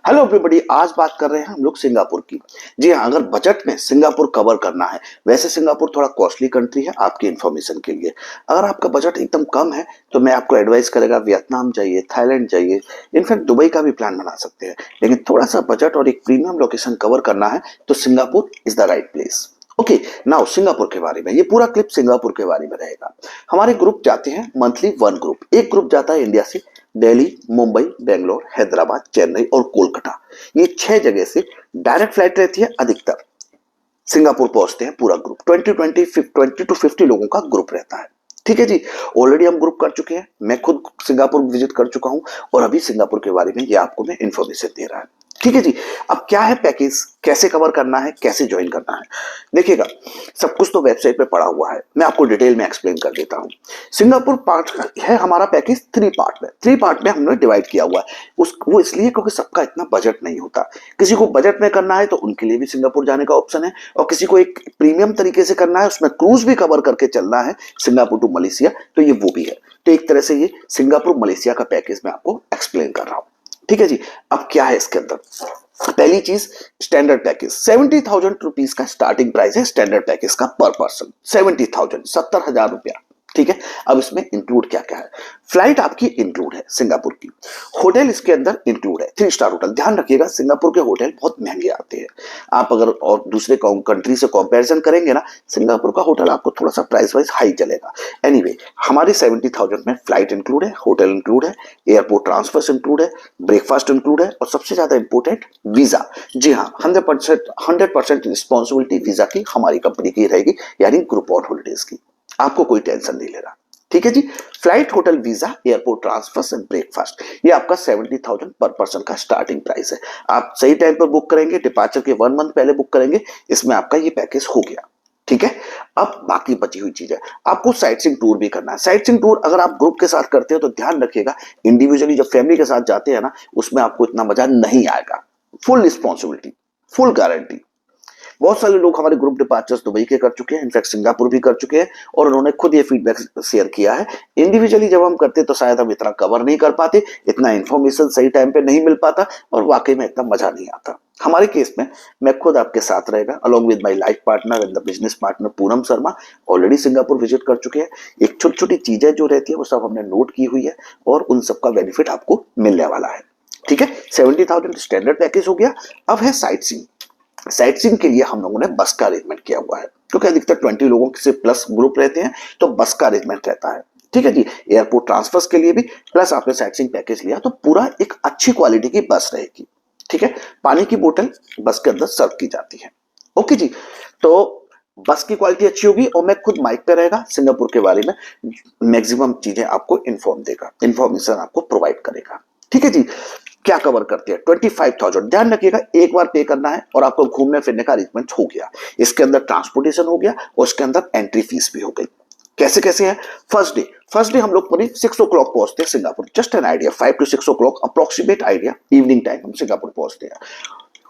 Hello everybody, आज बात कर रहे हैं हम लोग सिंगापुर की। जी हाँ, अगर बजट में सिंगापुर कवर करना है, वैसे सिंगापुर थोड़ा कॉस्टली कंट्री है आपकी इन्फॉर्मेशन के लिए। अगर आपका बजट एकदम कम है तो मैं आपको एडवाइस करेगा वियतनाम जाइए, थाईलैंड जाइए, इनफैक्ट दुबई का भी प्लान बना सकते हैं। लेकिन थोड़ा सा बजट और एक प्रीमियम लोकेशन कवर करना है तो Singapore is the right place. Okay, now Singapore के बारे में, ये पूरा क्लिप सिंगापुर के बारे में रहेगा। हमारे ग्रुप जाते हैं मंथली, वन ग्रुप, एक ग्रुप जाता है इंडिया से दिल्ली, मुंबई, बेंगलोर, हैदराबाद, चेन्नई और कोलकाता। ये 6 जगह से डायरेक्ट फ्लाइट रहती है। अधिकतर सिंगापुर पहुंचते हैं पूरा ग्रुप, 20 टू 50 लोगों का ग्रुप रहता है। ठीक है जी, ऑलरेडी हम ग्रुप कर चुके हैं, मैं खुद सिंगापुर विजिट कर चुका हूं और अभी सिंगापुर के बारे में ये आपको मैं इंफॉर्मेशन दे रहा है। ठीक है जी, अब क्या है पैकेज, कैसे कवर करना है, कैसे ज्वाइन करना है, देखिएगा। सब कुछ तो वेबसाइट पे पड़ा हुआ है, मैं आपको डिटेल में एक्सप्लेन कर देता हूं। सिंगापुर पार्ट है हमारा पैकेज, 3 पार्ट में हमने डिवाइड किया हुआ है। वो इसलिए क्योंकि सबका इतना बजट नहीं होता। किसी को बजट में करना है तो उनके लिए भी सिंगापुर जाने का ऑप्शन है, और किसी को एक प्रीमियम तरीके से करना है, उसमें क्रूज भी कवर करके चलना है सिंगापुर टू मलेशिया, तो ये वो भी है। तो एक तरह से ये सिंगापुर मलेशिया का पैकेज मैं आपको एक्सप्लेन कर रहा हूं। ठीक है जी, अब क्या है इसके अंदर। पहली चीज, स्टैंडर्ड पैकेज 70,000 रुपीज का स्टार्टिंग प्राइस है स्टैंडर्ड पैकेज का पर पर्सन। 70,000, 70,000 रुपया। ठीक है, अब इसमें इंक्लूड क्या क्या है। फ्लाइट आपकी इंक्लूड है सिंगापुर की, होटल इसके अंदर इंक्लूड है, 3 स्टार होटल। ध्यान रखिएगा, सिंगापुर के होटल बहुत महंगे आते हैं। आप अगर और दूसरे कंट्री से कंपैरिजन करेंगे ना, सिंगापुर का होटल आपको थोड़ा सा प्राइस वाइज हाई चलेगा। एनीवे, हमारी 70,000 में फ्लाइट इंक्लूड है, होटल इंक्लूड है, एयरपोर्ट ट्रांसफर इंक्लूड है, ब्रेकफास्ट इंक्लूड है, और सबसे ज्यादा इंपोर्टेंट वीजा। जी हाँ, 100% रिस्पॉन्सिबिलिटी वीजा की हमारी कंपनी की रहेगी, यानी ग्रुप ऑन हॉलिडेज की। आपको कोई टेंशन नहीं लेना। ठीक है जी, flight, hotel, visa, airport transfer and breakfast, ये आपका 70,000 पर पर्सन का स्टार्टिंग प्राइस है। आप सही टाइम पर बुक करेंगे, डिपार्चर के 1 मंथ पहले बुक करेंगे, इसमें आपका ये पैकेज हो गया। ठीक है, अब बाकी बची हुई चीज है, आपको साइट सीइंग टूर भी करना है। साइट सीइंग टूर अगर आप ग्रुप के साथ करते हो तो ध्यान रखिएगा, इंडिविजुअली जब फैमिली के साथ जाते हैं ना, उसमें आपको इतना मजा नहीं आएगा। Full responsibility, full guarantee. बहुत सारे लोग हमारे ग्रुप डिपार्चर्स दुबई के कर चुके हैं, इनफैक्ट सिंगापुर भी कर चुके हैं, और उन्होंने खुद ये फीडबैक शेयर किया है। इंडिविजुअली जब हम करते तो शायद हम इतना कवर नहीं कर पाते, इतना इंफॉर्मेशन सही टाइम पे नहीं मिल पाता, और वाकई में इतना मजा नहीं आता। हमारे केस में मैं खुद आपके साथ रहेगा, along with my life partner and the business partner Poonam Sharma. Already Singapore visit कर चुके हैं। एक छोटी छोटी चीजें जो रहती है वो सब हमने नोट की हुई है, और उन सबका बेनिफिट आपको मिलने वाला है। ठीक है, 70,000 स्टैंडर्ड पैकेज हो गया। अब है साइट सीइंग। साइट सीइंग के लिए हम लोगों ने बस का अरेंजमेंट किया हुआ है, क्योंकि अधिकतर 20 लोगों से प्लस ग्रुप रहते हैं, तो बस का अरेंजमेंट रहता है। ठीक है जी, एयरपोर्ट ट्रांसफर्स के लिए भी, प्लस आपने साइट सीइंग पैकेज लिया तो पूरा एक अच्छी क्वालिटी की बस रहेगी। ठीक है, पानी की बोतल बस के अंदर सर्व की जाती है। ओके जी, तो बस की क्वालिटी अच्छी होगी, और मैं खुद माइक पे रहेगा, सिंगापुर के बारे में मैक्सिमम चीजें आपको इन्फॉर्म देगा, इन्फॉर्मेशन आपको प्रोवाइड करेगा। ठीक है जी, क्या कवर करते हैं, 25,000। ध्यान रखिएगा, एक बार पे करना है और आपको घूमने फिरने का अरेंजमेंट हो गया। इसके अंदर ट्रांसपोर्टेशन हो गया, और इसके अंदर एंट्री फीस भी हो गई। कैसे कैसे है। फर्स्ट डे हम लोग पूरी 6 o'clock पहुंचते हैं Singapore. Just an idea, 5 to 6 o'clock approximate idea, evening time हम सिंगापुर पहुंचते हैं।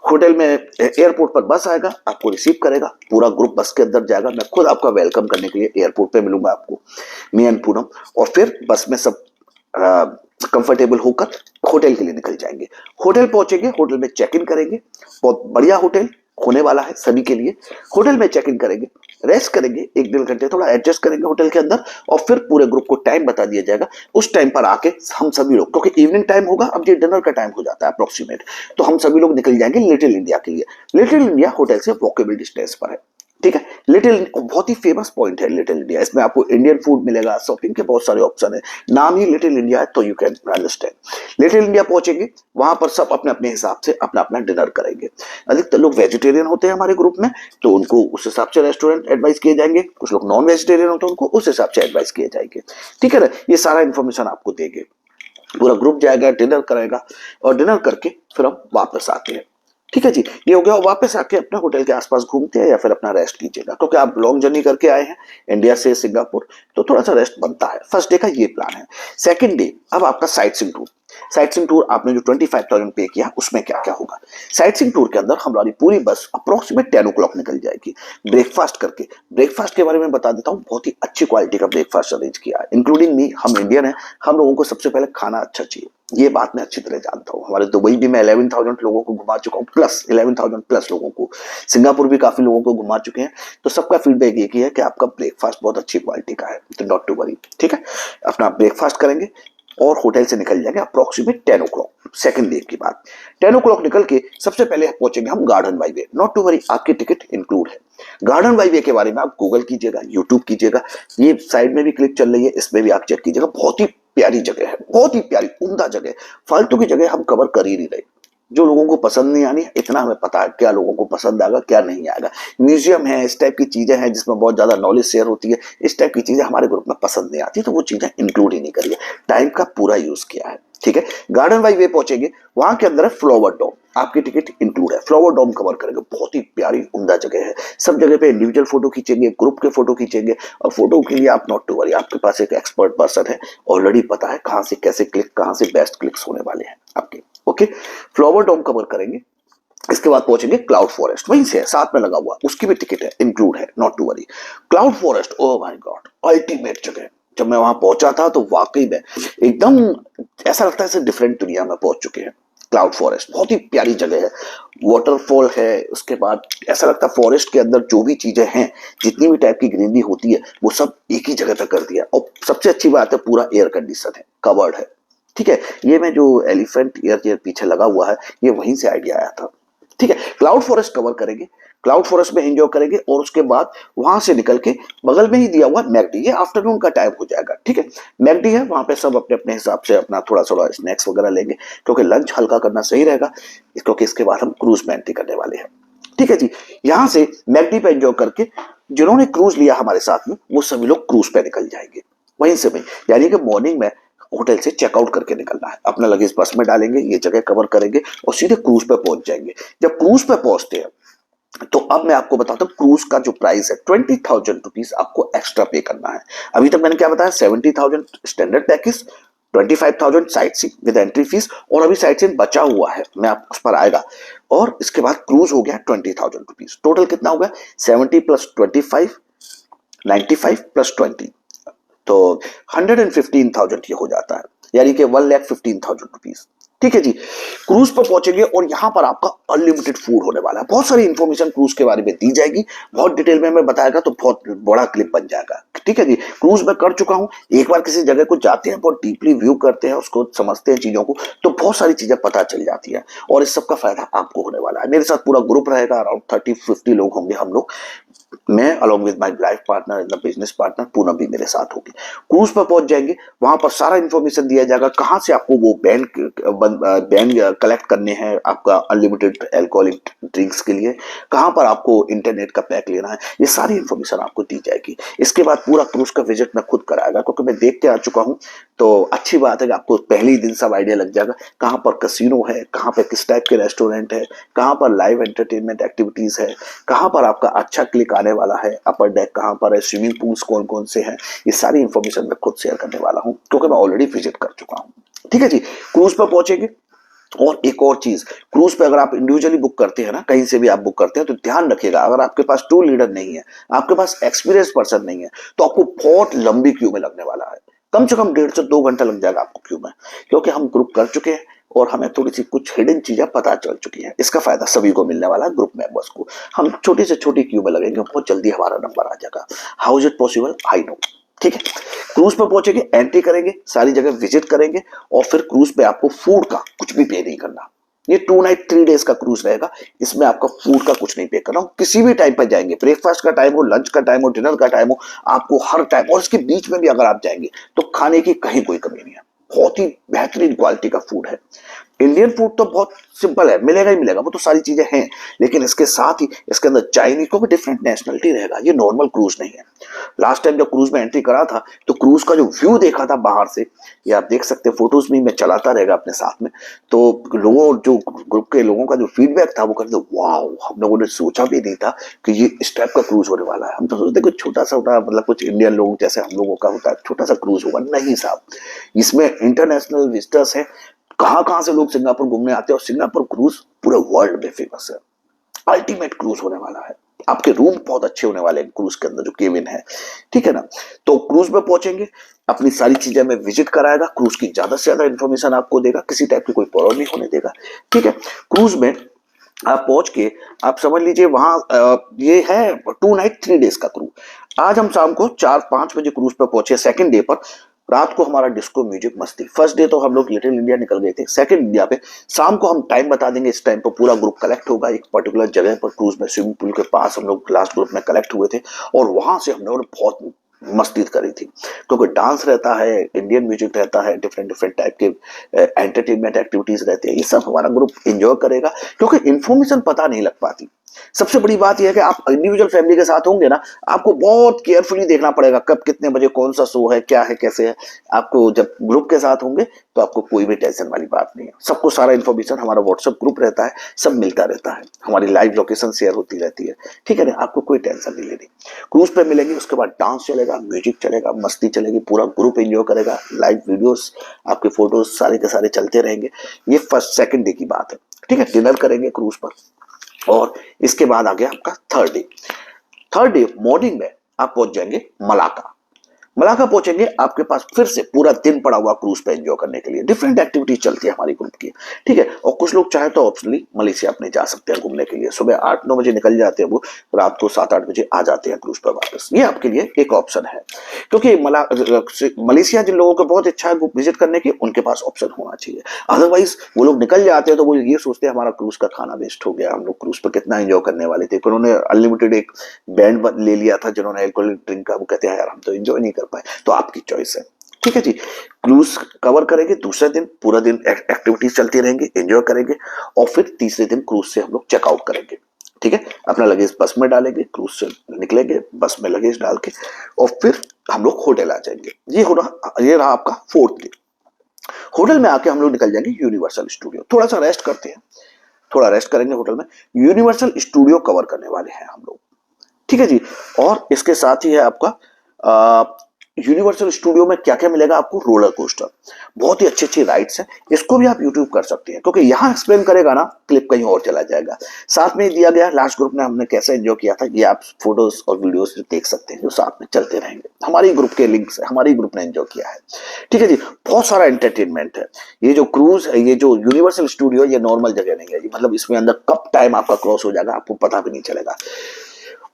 होटल में, एयरपोर्ट पर बस आएगा, आपको रिसीव करेगा, पूरा ग्रुप बस के अंदर जाएगा। मैं खुद आपका वेलकम करने के लिए एयरपोर्ट पे मिलूंगा आपको, मी एंड पूनम। और फिर बस में सब कंफर्टेबल होकर होटल के लिए निकल जाएंगे। होटल पहुंचेंगे, होटल में चेक इन करेंगे। बहुत बढ़िया होटल होने वाला है सभी के लिए। होटल में चेक इन करेंगे, रेस्ट करेंगे, 1-1.5 घंटे थोड़ा एडजस्ट करेंगे होटल के अंदर, और फिर पूरे ग्रुप को टाइम बता दिया जाएगा। उस टाइम पर आके हम सभी लोग, क्योंकि इवनिंग टाइम होगा, अब ये डिनर का टाइम हो जाता है अप्रोक्सीमेट, तो हम सभी लोग निकल जाएंगे लिटिल इंडिया के लिए। लिटिल इंडिया होटल से वॉकेबल डिस्टेंस पर है। ठीक है, लिटिल बहुत ही फेमस पॉइंट है लिटिल इंडिया। इसमें आपको इंडियन फूड मिलेगा, शॉपिंग के बहुत सारे ऑप्शन है, नाम ही लिटिल इंडिया है, तो you can understand. Little India पहुंचेंगे, वहां पर सब अपने अपने हिसाब से अपना अपना डिनर करेंगे। अधिकतर लोग वेजिटेरियन होते हैं हमारे ग्रुप में, तो उनको उस हिसाब से रेस्टोरेंट एडवाइस किए जाएंगे। कुछ लोग नॉन वेजिटेरियन होते हैं, उनको उस हिसाब से एडवाइस किए जाएंगे। ठीक है ना, ये सारा इन्फॉर्मेशन आपको देंगे। पूरा ग्रुप जाएगा, डिनर करेगा, और डिनर करके फिर हम वापस आते हैं। ठीक है जी, ये हो गया। वापस आके अपने होटल के आसपास घूमते हैं या फिर अपना रेस्ट कीजिएगा, क्योंकि आप लॉन्ग जर्नी करके आए हैं इंडिया से सिंगापुर, तो थोड़ा सा रेस्ट बनता है। फर्स्ट डे का ये प्लान है। सेकंड डे, अब आपका sight seeing tour. Sight seeing tour आपने जो 25,000 पे किया, उसमें क्या क्या होगा। साइट सीइंग टूर के अंदर हमारी पूरी बस अप्रोक्सीमेट 10 o'clock निकल जाएगी, ब्रेकफास्ट करके। ब्रेकफास्ट के बारे में बता देता हूँ, बहुत ही अच्छी क्वालिटी का ब्रेकफास्ट अरेंज किया है, इंक्लूडिंग मी। हम इंडियन है, हम लोगों को सबसे पहले खाना अच्छा चाहिए। ये बात मैं अच्छी तरह जानता हूँ। हमारे दुबई भी मैं 11,000 लोगों को घुमा चुका हूँ, प्लस 11,000 प्लस लोगों को। सिंगापुर भी काफी लोगों को घुमा चुके हैं। तो सबका फीडबैक एक ही है कि आपका ब्रेकफास्ट बहुत अच्छी क्वालिटी का है, तो नॉट टू वरी। ठीक है, अपना ब्रेकफास्ट करेंगे और होटल से निकल जाएंगे अप्रोक्सीमेट 10 ओ क्लॉक, सेकंड डे की बात। 10 ओ क्लॉक निकल के सबसे पहले पहुंचेंगे हम Garden by Bay. Not to worry, आपकी टिकट इंक्लूड है। गार्डन बाई वे के बारे में आप गूगल कीजिएगा, यूट्यूब कीजिएगा, ये साइड में भी क्लिक चल रही है, इसमें भी आप चेक कीजिएगा। बहुत ही प्यारी जगह है, बहुत ही प्यारी उम्दा जगह। फालतू की जगह हम कवर कर ही नहीं रहे। जो लोगों को पसंद नहीं आनी, इतना हमें पता है क्या लोगों को पसंद आएगा क्या नहीं आएगा। म्यूजियम है, इस टाइप की चीजें हैं जिसमें बहुत ज्यादा नॉलेज शेयर होती है, इस टाइप की चीजें हमारे ग्रुप में पसंद नहीं आती, तो वो चीजें इंक्लूड ही नहीं करिए। टाइम का पूरा यूज किया है। ठीक है, गार्डन बाई वे पहुंचेंगे, वहां के अंदर है फ्लावर डोम, आपकी टिकट इंक्लूड है। फ्लावर डोम कवर करेंगे, बहुत ही प्यारी उम्दा जगह है। सब जगह पे इंडिविजुअल फोटो खींचेंगे, ग्रुप के फोटो खींचेंगे, और फोटो के लिए आप नॉट टू वरी, आपके पास एक एक्सपर्ट पर्सन है, ऑलरेडी पता है कहां से कैसे क्लिक, कहां से बेस्ट क्लिक्स होने वाले हैं आपके। ओके, फ्लावर डोम कवर करेंगे। इसके बाद पहुंचेंगे क्लाउड फॉरेस्ट, वहीं से साथ में लगा हुआ, उसकी भी टिकट है, इंक्लूड है, not to worry. Cloud Forest, oh my God, ultimate जगह। जब मैं वहां पहुंचा था तो वाकई में एकदम ऐसा लगता है जैसे डिफरेंट दुनिया में पहुंच चुके हैं। क्लाउड फॉरेस्ट बहुत ही प्यारी जगह है, वाटरफॉल है, उसके बाद ऐसा लगता है फॉरेस्ट के अंदर जो भी चीजें हैं, जितनी भी टाइप की ग्रीनरी होती है, वो सब एक ही जगह पे कर दिया। और सबसे अच्छी बात है, पूरा एयर कंडीशन है, कवर्ड है। ठीक है, ये मैं जो एलिफेंट ईयर पीछे लगा हुआ है, ये वहीं से आइडिया आया था। ठीक है, क्लाउड फॉरेस्ट कवर करेंगे, क्लाउड फॉरेस्ट में एंजॉय करेंगे, और उसके बाद वहां से निकल के बगल में ही दिया हुआ मैकडी, ये आफ्टरनून का टाइम हो जाएगा। ठीक है, मैकडी है, वहां पे सब अपने अपने हिसाब से अपना थोड़ा थोड़ा स्नैक्स वगैरह लेंगे, क्योंकि लंच हल्का करना सही रहेगा, क्योंकि इसके बाद हम क्रूज में एंट्री करने वाले हैं। ठीक है जी, यहां से मैकडी पे एंजॉय करके जिन्होंने क्रूज लिया हमारे साथ में, वो सभी लोग क्रूज पे निकल जाएंगे वहीं से। यानी कि मॉर्निंग में होटल से चेकआउट करके निकलना है, अपना लगेज बस में डालेंगे, ये जगह कवर करेंगे और सीधे क्रूज पे पहुंच जाएंगे। जब क्रूज पे पहुंचते हैं तो अब मैं आपको बताता हूँ, क्रूज का जो प्राइस है 20,000 रुपीज आपको एक्स्ट्रा पे करना है। अभी तक मैंने क्या बताया, 70,000 standard package, 25,000 sight seeing with entry fees, और अभी साइट सीइंग बचा हुआ है, मैं आप उस पर आएगा। और इसके बाद क्रूज हो गया 20,000 रुपीज। टोटल कितना होगा, 70 प्लस 25, 95 प्लस 20, तो 115,000 ये हो जाता है, यानी कि 1,15,000 रुपीज। ठीक है जी, क्रूज पर पहुंचेंगे और यहां पर आपका अनलिमिटेड फूड होने वाला है। बहुत सारी इंफॉर्मेशन क्रूज के बारे में दी जाएगी, बहुत डिटेल में मैं बताएगा तो बहुत बड़ा क्लिप बन जाएगा। ठीक है जी, क्रूज में कर चुका हूं, एक बार किसी जगह को जाते हैं, बहुत डीपली व्यू करते हैं, उसको समझते हैं चीजों को, तो बहुत सारी चीजें पता चल जाती है, और इस सब का फायदा आपको होने वाला है। मेरे साथ पूरा ग्रुप रहेगा, अराउंड 30-50 लोग होंगे हम लोग। मैं along with my life partner and the business partner, Poonam भी मेरे साथ होगी। क्रूज पर पहुंच जाएंगे, वहां पर सारा इंफॉर्मेशन दिया जाएगा, कहां से आपको वो बैंड कलेक्ट करने हैं आपका अनलिमिटेड अल्कोहलिक ड्रिंक्स के लिए, कहां पर आपको इंटरनेट का पैक लेना है, ये सारी इंफॉर्मेशन आपको दी जाएगी। इसके बाद पूरा क्रूज का विजिट मैं खुद कराएगा, क्योंकि मैं देख के आ चुका हूं, तो अच्छी बात है कि आपको पहले ही दिन सब आइडिया लग जाएगा, कहां पर कसिनो है, कहां पर किस टाइप के रेस्टोरेंट है, कहां पर लाइव एंटरटेनमेंट एक्टिविटीज है, कहां पर आपका अच्छा क्लिक आने वाला है, अपर डेक कहां पर है, स्विमिंग पूल्स कौन कौन से हैं, ये सारी इंफॉर्मेशन मैं खुद शेयर करने वाला हूं, क्योंकि मैं ऑलरेडी विजिट कर चुका हूं। ठीक है जी, क्रूज पर पहुंचेंगे। और एक और चीज, क्रूज पे अगर आप इंडिविजुअली बुक करते हैं ना, कहीं से भी आप बुक करते हैं, तो ध्यान रखिएगा, अगर आपके पास टूर लीडर नहीं है, आपके पास एक्सपीरियंस पर्सन नहीं है, तो आपको बहुत लंबी क्यू में लगने वाला है। कम से कम 1.5 से 2 घंटा लग जाएगा आपको क्यू में, क्योंकि हम ग्रुप कर चुके हैं और हमें थोड़ी सी कुछ हिडन चीजें पता चल चुकी हैं। इसका फायदा सभी को मिलने वाला है, ग्रुप मेंबर्स को। हम छोटी से छोटी क्यू में लगेंगे, बहुत जल्दी हमारा नंबर आ जाएगा। How is it possible, I know. ठीक है, क्रूज पर पहुंचेंगे, एंट्री करेंगे, सारी जगह विजिट करेंगे, और फिर क्रूज पे आपको फूड का कुछ भी पे नहीं करना। ये 2 नाइट 3 डेज का क्रूज रहेगा, इसमें आपका फूड का कुछ नहीं पे करना। किसी भी टाइम पर जाएंगे, ब्रेकफास्ट का टाइम हो, लंच का टाइम हो, डिनर का टाइम हो, आपको हर टाइम, और इसके बीच में भी अगर आप जाएंगे तो खाने की कहीं कोई कमी नहीं है। बहुत ही बेहतरीन क्वालिटी का फूड है। इंडियन फूड तो बहुत सिंपल है, मिलेगा ही मिलेगा, वो तो सारी चीजें हैं, लेकिन इसके साथ ही इसके अंदर चाइनीज को भी डिफरेंट नेशनलिटी रहेगा, ये नॉर्मल क्रूज नहीं है। लास्ट टाइम जब क्रूज में एंट्री करा था, तो क्रूज का जो व्यू देखा था बाहर से, ये आप देख सकते हैं, फोटोज में मैं चलाता रहेगा अपने साथ में, तो लोगों, जो ग्रुप के लोगों का जो फीडबैक था, वो कहते वाओ, हम लोगों ने सोचा भी नहीं था कि ये इस टाइप का क्रूज होने वाला है। हम तो सोचते कुछ छोटा सा होता, मतलब कुछ इंडियन लोग जैसे हम लोगों का होता है, छोटा सा क्रूज होगा, नहीं साहब, इसमें इंटरनेशनल विजिटर्स है, कहां कहां से लोग सिंगापुर घूमने आते हैं, और सिंगापुर क्रूज पूरे वर्ल्ड में फेमस है। अल्टीमेट क्रूज होने वाला है। आपके रूम बहुत अच्छे होने वाले हैं क्रूज के अंदर जो केबिन है, ठीक है ना। तो क्रूज में पहुंचेंगे, अपनी सारी चीजें में विजिट कराएगा, क्रूज की ज्यादा से ज्यादा इन्फॉर्मेशन आपको देगा, किसी टाइप की कोई प्रॉब्लम नहीं होने देगा, ठीक है। क्रूज में आप पहुंच के आप समझ लीजिए वहां ये है 2 नाइट 3 डेज का क्रूज। आज हम शाम को 4-5 बजे क्रूज पर पहुंचे सेकंड डे पर। रात को हमारा डिस्को म्यूजिक मस्ती। फर्स्ट डे तो हम लोग लिटिल इंडिया निकल गए थे, सेकंड इंडिया पे शाम को हम टाइम बता देंगे, इस टाइम पर पूरा ग्रुप कलेक्ट होगा एक पर्टिकुलर जगह पर क्रूज में, स्विमिंग पूल के पास हम लोग लास्ट ग्रुप में कलेक्ट हुए थे। और वहां से हम लोगों ने बहुत मस्ती करी थी, क्योंकि डांस रहता है, इंडियन म्यूजिक रहता है, डिफरेंट डिफरेंट टाइप के एंटरटेनमेंट एक्टिविटीज रहती है, ये सब हमारा ग्रुप एंजॉय करेगा, क्योंकि इन्फॉर्मेशन पता नहीं लग पाती। सबसे बड़ी बात यह है कि आप इंडिविजुअल फैमिली के साथ होंगे ना, आपको बहुत केयरफुली देखना पड़ेगा कब कितने बजे कौन सा शो है, क्या है, कैसे है। आपको जब ग्रुप के साथ होंगे तो आपको कोई भी टेंशन वाली बात नहीं है, सबको सारा इन्फॉर्मेशन, हमारा व्हाट्सएप ग्रुप रहता है, सब मिलता रहता है, हमारी लाइव लोकेशन शेयर होती रहती है, ठीक है ना। आपको कोई टेंशन नहीं लेनी। क्रूज पे मिलेंगे, उसके बाद डांस चलेगा, म्यूजिक चलेगा, मस्ती चलेगी, पूरा ग्रुप एंजॉय करेगा, लाइव वीडियोस, आपके फोटोज सारे के सारे चलते रहेंगे। ये फर्स्ट सेकंड डे की बात है, ठीक है। डिनर करेंगे क्रूज पर, और इसके बाद आ गया आपका third day. Third day morning में आप पहुंच जाएंगे मलाका। मलाका पहुंचेंगे, आपके पास फिर से पूरा दिन पड़ा हुआ क्रूज पे एंजॉय करने के लिए, डिफरेंट एक्टिविटीज चलती है हमारी ग्रुप की, ठीक है। और कुछ लोग चाहे तो ऑप्शनली मलेशिया अपने जा सकते हैं घूमने के लिए, सुबह 8-9 बजे निकल जाते हैं वो, रात को 7-8 बजे आ जाते हैं क्रूज पर वापस। ये आपके लिए एक ऑप्शन है, क्योंकि मलेशिया जिन लोगों को बहुत इच्छा है विजिट करने की, उनके पास ऑप्शन होना चाहिए। अदरवाइज वो लोग निकल जाते हैं तो वो ये सोचते हैं हमारा क्रूज का खाना वेस्ट हो गया, हम लोग क्रूज पर कितना एंजॉय करने वाले थे। उन्होंने अनलिमिटेड एक बैंड ले लिया था जिन्होंने एल्कोहलिक ड्रिंक का, वो कहते हैं यार हम तो एंजॉय नहीं कर पाए। तो आपकी चॉइस है, ठीक है जी। क्रूज कवर करेंगे, दूसरे दिन पूरा दिन एक्टिविटीज चलती रहेंगी, एंजॉय करेंगे, और फिर तीसरे दिन क्रूज से हम लोग चेकआउट करेंगे, ठीक है। अपना लगेज बस में डालेंगे, क्रूज से निकलेंगे, बस में लगेज डाल के, और फिर हम लोग होटल आ जाएंगे। ये रहा आपका फोर्थ डे। होटल में आके हम लोग निकल जाएंगे यूनिवर्सल स्टूडियो, थोड़ा सा रेस्ट करते हैं, थोड़ा रेस्ट करेंगे होटल में। यूनिवर्सल स्टूडियो कवर करने वाले हैं हम लोग, ठीक है जी। और इसके साथ ही है आपका यूनिवर्सल स्टूडियो में क्या क्या मिलेगा आपको, रोलर कोस्टर, बहुत ही अच्छी अच्छी राइड्स हैं, इसको भी आप यूट्यूब कर सकते हैं, क्योंकि यहां एक्सप्लेन करेगा ना क्लिप कहीं और चला जाएगा। साथ में दिया गया लास्ट ग्रुप में हमने कैसे एंजॉय किया था, ये आप फोटोज और वीडियोस देख सकते हैं जो साथ में चलते रहेंगे, हमारी ग्रुप के लिंक्स है, हमारी ग्रुप ने एंजॉय किया है, ठीक है जी। बहुत सारा एंटरटेनमेंट है। ये जो क्रूज है, ये जो यूनिवर्सल स्टूडियो, ये नॉर्मल जगह नहीं है जी, मतलब इसमें अंदर कब टाइम आपका क्रॉस हो जाएगा आपको पता भी नहीं चलेगा।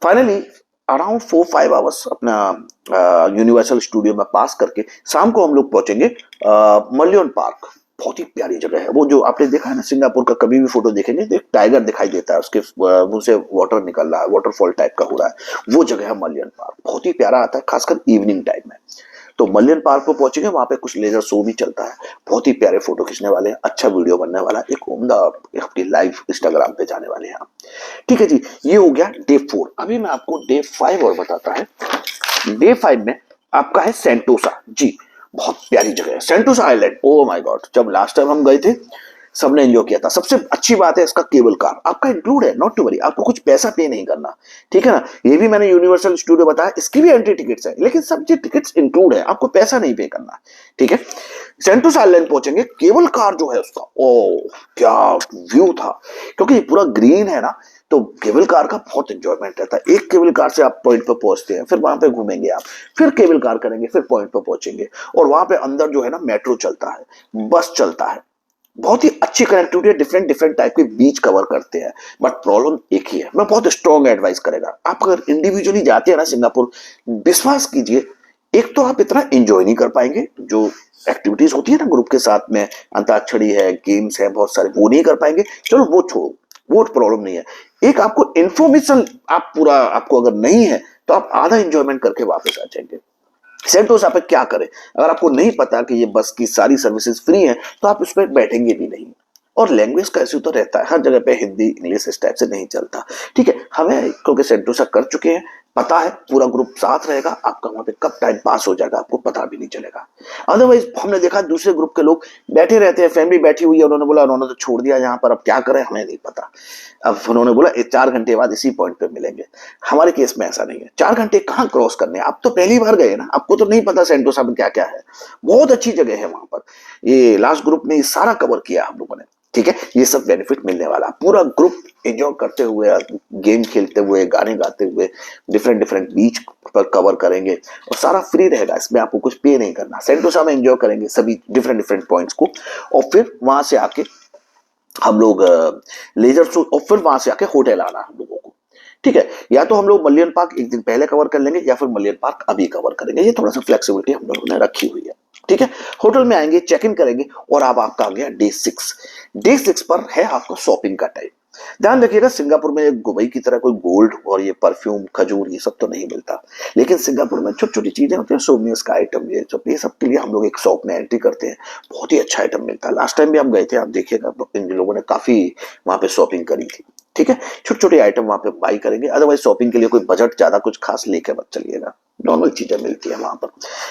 फाइनली अराउंड 4-5 आवर्स अपना यूनिवर्सल स्टूडियो में पास करके शाम को हम लोग पहुंचेंगे मलियन पार्क। बहुत ही प्यारी जगह है वो, जो आपने देखा है ना सिंगापुर का, कभी भी फोटो देखेंगे तो एक टाइगर दिखाई देता है, उसके मुंह से वाटर निकल रहा है, वाटरफॉल टाइप का हो रहा है, वो जगह है मलियन पार्क। बहुत ही प्यारा आता है, खासकर इवनिंग टाइम में। तो मलियन पार्क को पहुंचेंगे, वहां पे कुछ लेजर शो भी चलता है, बहुत ही प्यारे फोटो खींचने वाले हैं, अच्छा वीडियो बनने वाला है, एक उम्दा अपनी लाइव इंस्टाग्राम पे जाने वाले हैं आप, ठीक है जी। ये हो गया डे 4। अभी मैं आपको डे 5 और बताता है। डे 5 में आपका है सेंटोसा जी, बहुत प्यारी जगह है Sentosa island. O my God, जब लास्ट टाइम हम गए थे सबने एंजॉय किया था। सबसे अच्छी बात है इसका केबल कार आपका इंक्लूड है, नॉट टू वरी, आपको कुछ पैसा पे नहीं करना, ठीक है ना। ये भी मैंने यूनिवर्सल स्टूडियो बताया, इसकी भी एंट्री टिकट्स है, लेकिन सब जो टिकट्स इंक्लूड है, आपको पैसा नहीं पे करना, ठीक है। सेंटोसा आइलैंड पहुंचेंगे, केबल कार जो है उसका, ओ क्या व्यू था, क्योंकि ये पूरा ग्रीन है ना, तो केबल कार का बहुत एंजॉयमेंट रहता है। एक केबल कार से आप पॉइंट पर पहुंचते हैं, फिर वहां पे घूमेंगे आप, फिर केबल कार करेंगे, फिर पॉइंट पर पहुंचेंगे, और वहां पे अंदर जो है ना मेट्रो चलता है, बस चलता है, बहुत ही अच्छी कनेक्टिविटी है, डिफरेंट डिफरेंट टाइप के बीच कवर करते हैं। बट प्रॉब्लम एक ही है, मैं बहुत स्ट्रॉन्ग एडवाइस करेगा, आप अगर इंडिविजुअली जाते हैं ना सिंगापुर, विश्वास कीजिए, एक तो आप इतना एंजॉय नहीं कर पाएंगे, जो एक्टिविटीज होती है ना ग्रुप के साथ में, अंताक्षरी है, गेम्स है बहुत सारे, वो नहीं कर पाएंगे, चलो वो छोड़ो, वो प्रॉब्लम नहीं है। एक आपको इन्फॉर्मेशन आप पूरा, आपको अगर नहीं है तो आप आधा एंजॉयमेंट करके वापस आ जाएंगे। सेंटोसा पे क्या करें, अगर आपको नहीं पता कि ये बस की सारी सर्विसेज फ्री हैं तो आप उस पर बैठेंगे भी नहीं, और लैंग्वेज का इश्यू तो रहता है, हर जगह पे हिंदी इंग्लिश इस टाइप से नहीं चलता, ठीक है। हमें क्योंकि सेंटोसा कर चुके हैं, पता है, पूरा ग्रुप साथ रहेगा, आपका वहां पे कब टाइम पास हो जाएगा आपको पता भी नहीं चलेगा। अदरवाइज हमने देखा दूसरे ग्रुप के लोग बैठे रहते हैं, फैमिली बैठी हुई है, उन्होंने बोला उन्होंने तो छोड़ दिया यहाँ पर, अब क्या करें हमें नहीं पता, अब उन्होंने बोला 4 घंटे बाद इसी पॉइंट पे मिलेंगे। हमारे केस में ऐसा नहीं है, 4 घंटे कहाँ क्रॉस करने, आप तो पहली बार गए ना, आपको तो नहीं पता सेंटोसा में क्या क्या है, बहुत अच्छी जगह है वहां पर। ये लास्ट ग्रुप में ये सारा कवर किया हम लोगों ने, ठीक है। ये सब बेनिफिट मिलने वाला, पूरा ग्रुप एंजॉय करते हुए गेम खेलते हुए, गाने गाते हुए, डिफरेंट डिफरेंट बीच पर कवर करेंगे और सारा फ्री रहेगा, इसमें आपको कुछ पे नहीं करना। सेंटोसा में एंजॉय करेंगे सभी डिफरेंट डिफरेंट पॉइंट्स को, और फिर वहां से आके हम लोग लेजर शो, और फिर वहां से आके होटल आना हम लोगों को। ठीक है, या तो हम लोग मलियन पार्क एक दिन पहले कवर कर लेंगे या फिर मलियन पार्क अभी कवर करेंगे, ये थोड़ा सा फ्लेक्सिबिलिटी हम लोगों ने रखी हुई है। ठीक है, होटल में आएंगे, चेक इन करेंगे, और अब आपका आ गया डे 6। डे 6 पर है आपका शॉपिंग का टाइम। ध्यान रखिएगा, सिंगापुर में दुबई की तरह कोई गोल्ड और ये परफ्यूम, खजूर, ये सब तो नहीं मिलता, लेकिन सिंगापुर में छोटी छोटी चीजें होती हैं, सोविनियर्स का आइटम, ये सब के लिए हम लोग एक शॉप में एंट्री करते हैं। बहुत ही अच्छा आइटम मिलता है। लास्ट टाइम भी हम गए थे, आप देखिएगा, इन लोगों ने काफी वहां पे शॉपिंग करी थी। ठीक है, छोटे छोटे आइटम वहां पे बाई करेंगे। अदरवाइज शॉपिंग के लिए कोई बजट ज्यादा कुछ खास लेके मत चलिएगा, नॉर्मल चीजें मिलती है वहां पर।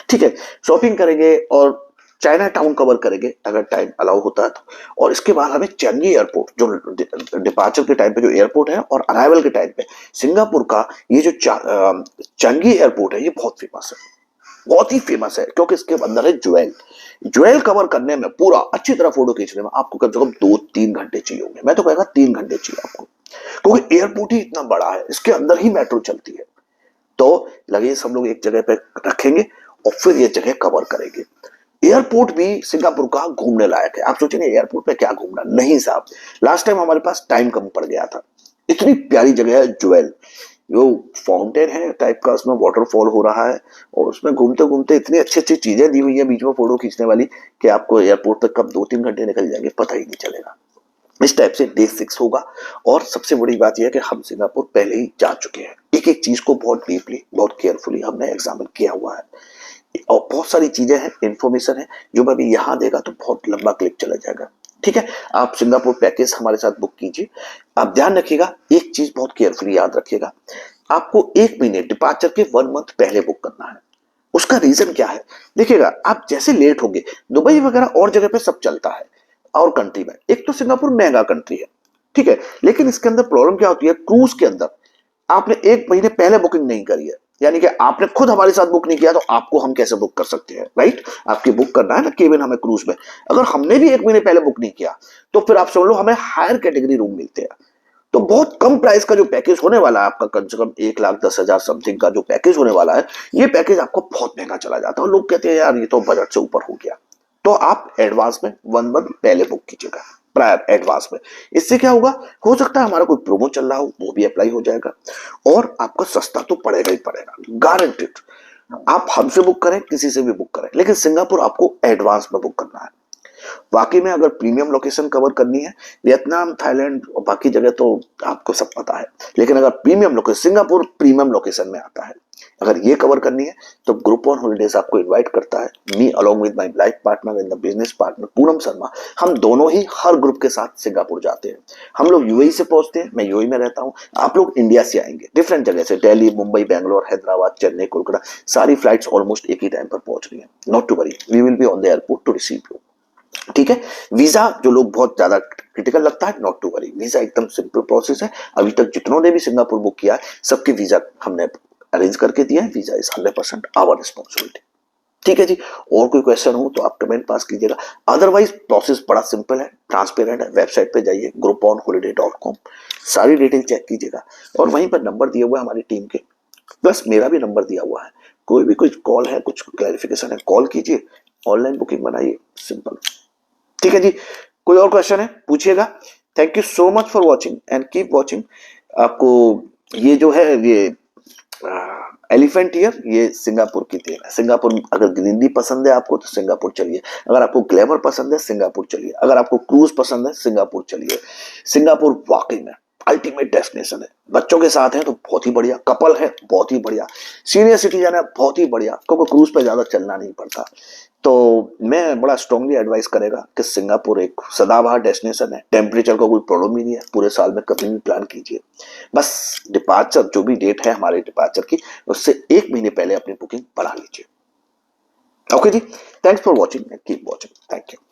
ठीक है, शॉपिंग करेंगे और चाइना टाउन कवर करेंगे अगर टाइम अलाउ होता है तो। और इसके बाद हमें चंगी एयरपोर्ट, जो डिपार्चर के टाइम पे जो एयरपोर्ट है, और अराइवल के टाइम पे सिंगापुर का ये जो चंगी एयरपोर्ट है, ये बहुत फेमस है, बहुत ही फेमस है, क्योंकि इसके अंदर है ज्वेल। ज्वेल कवर करने में, पूरा अच्छी तरह फोटो खींचने में आपको कम से कम 2-3 घंटे चाहिए होंगे। मैं तो कहूंगा 3 घंटे चाहिए आपको, क्योंकि एयरपोर्ट ही इतना बड़ा है, इसके अंदर ही मेट्रो चलती है। तो लगेज हम लोग एक जगह पे रखेंगे और फिर ये जगह कवर करेंगे। एयरपोर्ट भी सिंगापुर का घूमने लायक है। आप सोचेंगे एयरपोर्ट पे क्या घूमना, नहीं साहब, लास्ट टाइम हमारे पास टाइम कम पड़ गया था। इतनी प्यारी जगह है ज्वेल, वो फाउंटेन है टाइप का, उसमें वाटरफॉल हो रहा है, और उसमें घूमते घूमते इतनी अच्छी अच्छी चीजें दी हुई है बीच में फोटो खींचने वाली, कि आपको एयरपोर्ट तक कब 2-3 घंटे निकल जाएंगे पता ही नहीं चलेगा। इस टाइप से डे 6 होगा। और सबसे बड़ी बात यह है कि हम सिंगापुर पहले ही जा चुके हैं, एक एक चीज को बहुत डीपली, बहुत केयरफुली हमने एग्जामिन किया हुआ है, और बहुत सारी चीजें हैं, इंफॉर्मेशन है, जो मैं अभी यहाँ देगा तो बहुत लंबा क्लिप चला जाएगा। ठीक है, आप सिंगापुर पैकेज हमारे साथ बुक कीजिए। आप ध्यान रखिएगा, एक चीज बहुत केयरफुली याद रखिएगा, आपको 1 महीने डिपार्चर के 1 मंथ पहले बुक करना है। उसका रीजन क्या है, देखिएगा, आप जैसे लेट होंगे, दुबई वगैरह और जगह पे सब चलता है, और कंट्री में, एक तो सिंगापुर महंगा कंट्री है, ठीक है, लेकिन इसके अंदर प्रॉब्लम क्या होती है, क्रूज के अंदर आपने 1 महीने पहले बुकिंग नहीं करी है, यानी कि आपने खुद हमारे साथ बुक नहीं किया, तो आपको हम कैसे बुक कर सकते हैं, राइट। आपकी बुक करना है ना केबिन हमें क्रूज में, अगर हमने भी 1 महीने पहले बुक नहीं किया, तो फिर आप समझ लो हमें हायर कैटेगरी रूम मिलते हैं। तो बहुत कम प्राइस का जो पैकेज होने वाला है आपका, कम से कम 1,10,000 समथिंग का जो पैकेज होने वाला है, ये पैकेज आपको बहुत महंगा चला जाता है, और लोग कहते हैं यार ये तो बजट से ऊपर हो गया। तो आप एडवांस में 1 मंथ पहले बुक कीजिएगा, प्रायर एडवांस में। इससे क्या होगा, हो सकता है हमारा कोई प्रोमो चल रहा हो, वो भी अप्लाई हो जाएगा, और आपको सस्ता तो पड़ेगा ही पड़ेगा, गारंटेड। आप हमसे बुक करें, किसी से भी बुक करें, लेकिन सिंगापुर आपको एडवांस में बुक करना है। बाकी में अगर प्रीमियम लोकेशन कवर करनी है, वियतनाम, थाईलैंड और बाकी जगह तो आपको सब पता है, लेकिन अगर premium location, Singapore premium location में आता है, अगर ये कवर करनी है, तो ग्रुप ऑन हॉलिडेज आपको इनवाइट करता है, me along with my life partner and the business partner Poonam Sharma. हम दोनों ही हर ग्रुप के साथ सिंगापुर जाते हैं। हम लोग यूएई से पहुंचते हैं, मैं यूएई में रहता हूं, आप लोग इंडिया से आएंगे, डिफरेंट जगह से, दिल्ली, मुंबई, बैंगलोर, हैदराबाद, चेन्नई, कोलकाता, सारी फ्लाइट्स ऑलमोस्ट एक ही टाइम पर पहुंच रही है। Not to worry, we will be on the airport to receive you. ठीक है, वीजा जो लोग बहुत ज्यादा क्रिटिकल लगता है, नॉट टू वरी, वीजा एकदम सिंपल प्रोसेस है। अभी तक जितनों ने भी सिंगापुर बुक किया है, सबके वीजा हमने अरेंज करके दिया है। Visa is 100% our responsibility. ठीक है जी, और कोई क्वेश्चन हो तो आप कमेंट पास कीजिएगा, अदरवाइज प्रोसेस बड़ा सिंपल है, ट्रांसपेरेंट है। वेबसाइट पे जाइए grouponholiday.com, सारी डिटेल चेक कीजिएगा, और वहीं पर नंबर दिए हुए हमारी टीम के, प्लस मेरा भी नंबर दिया हुआ है। कोई भी कुछ कॉल है, कुछ क्लैरिफिकेशन है, कॉल कीजिए, ऑनलाइन बुकिंग बनाइए, सिंपल। ठीक है जी, कोई और क्वेश्चन है पूछिएगा। Thank you so much for watching and keep watching. आपको ये जो है, ये एलिफेंट ईयर, ये सिंगापुर की तेल है। सिंगापुर, अगर ग्रीनरी पसंद है आपको तो सिंगापुर चलिए, अगर आपको ग्लैमर पसंद है सिंगापुर चलिए, अगर आपको क्रूज पसंद है सिंगापुर चलिए। सिंगापुर वाकई में अल्टीमेट डेस्टिनेशन है। बच्चों के साथ है तो बहुत ही बढ़िया, कपल है बहुत ही बढ़िया, सीनियर सिटीजन है बहुत ही बढ़िया, क्योंकि क्रूज पे ज्यादा चलना नहीं पड़ता। तो मैं बड़ा स्ट्रांगली एडवाइस करेगा कि सिंगापुर एक सदाबहार डेस्टिनेशन है, टेम्परेचर का कोई प्रॉब्लम ही नहीं है, पूरे साल में कभी भी प्लान कीजिए। बस डिपार्चर जो भी डेट है हमारे डिपार्चर की, उससे 1 महीने पहले अपनी बुकिंग बढ़ा लीजिए। ओके जी, thanks for watching and keep watching, thank you.